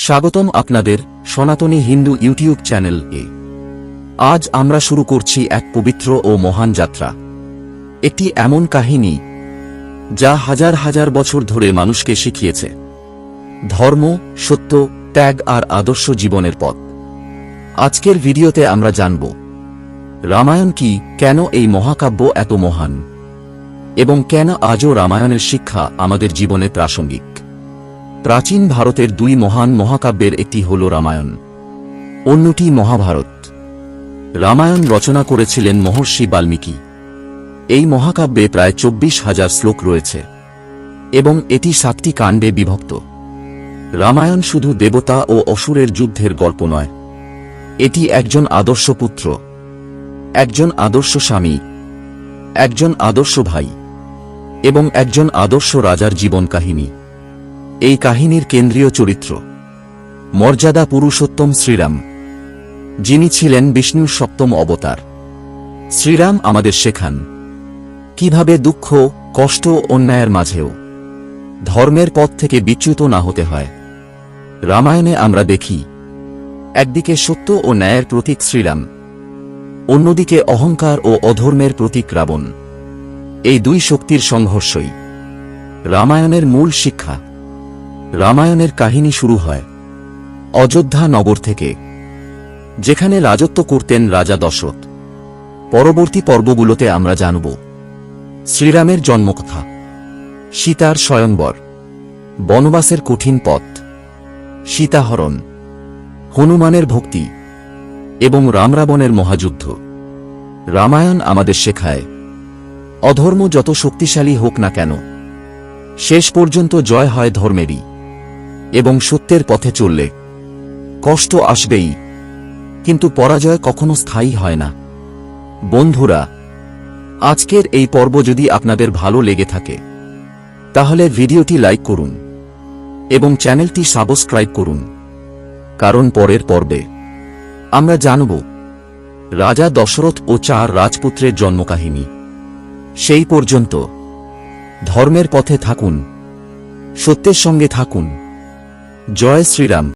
স্বাগতম আপনাদের সনাতনী হিন্দু ইউটিউব চ্যানেল এ। আজ আমরা শুরু করছি এক পবিত্র ও মহান যাত্রা। একটি এমন কাহিনী যা হাজার হাজার বছর ধরে মানুষকে শিখিয়েছে ধর্ম, সত্য, ত্যাগ আর আদর্শ জীবনের পথ। আজকের ভিডিওতে আমরা জানব রামায়ণ কি, কেন এই মহাকাব্য এত মহান, এবং কেন আজও রামায়ণের শিক্ষা আমাদের জীবনে প্রাসঙ্গিক। প্রাচীন ভারতের দুই মহান মহাকাব্যের একটি হল রামায়ণ, অন্যটি মহাভারত। রামায়ণ রচনা করেছিলেন মহর্ষি বাল্মীকি। এই মহাকাব্যে প্রায় 24,000 শ্লোক রয়েছে এবং এটি 7টি কাণ্ডে বিভক্ত। রামায়ণ শুধু দেবতা ও অসুরের যুদ্ধের গল্প নয়, এটি একজন আদর্শ পুত্র, একজন আদর্শ স্বামী, একজন আদর্শ ভাই এবং একজন আদর্শ রাজার জীবন কাহিনী। এই কাহিনীর কেন্দ্রীয় চরিত্র মর্যাদা পুরুষোত্তম শ্রীরাম, যিনি ছিলেন বিষ্ণুর 7ম অবতার। শ্রীরাম আমাদের শেখান কিভাবে দুঃখ, কষ্ট, অন্যায়ের মাঝেও ধর্মের পথ থেকে বিচ্যুত না হতে হয়। রামায়ণে আমরা দেখি একদিকে সত্য ও ন্যায়ের প্রতীক শ্রীরাম, অন্যদিকে অহংকার ও অধর্মের প্রতীক রাবণ। এই দুই শক্তির সংঘর্ষই রামায়ণের মূল শিক্ষা। রামায়ণের কাহিনী শুরু হয় অযোধ্যা নগর থেকে, যেখানে রাজত্ব করতেন রাজা দশরথ। পরবর্তী পর্বগুলোতে আমরা জানব শ্রীরামের জন্মকথা, সীতার স্বয়ংবর, বনবাসের কঠিন পথ, সীতাহরণ, হনুমানের ভক্তি এবং রামরাবণের মহাযুদ্ধ। রামায়ণ আমাদের শেখায় অধর্ম যত শক্তিশালী হোক না কেন, শেষ পর্যন্ত জয় হয় ধর্মেরই, এবং সত্যের পথে চললে কষ্ট আসবেই, কিন্তু পরাজয় কখনো স্থায়ী হয় না। বন্ধুরা, আজকের এই পর্ব যদি আপনাদের ভালো লেগে থাকে তাহলে ভিডিওটি লাইক করুন এবং চ্যানেলটি সাবস্ক্রাইব করুন, কারণ পরের পর্বে আমরা জানব রাজা দশরথ ও 4 রাজপুত্রের জন্মকাহিনী। সেই পর্যন্ত ধর্মের পথে থাকুন, সত্যের সঙ্গে থাকুন। জয় শ্রীরাম।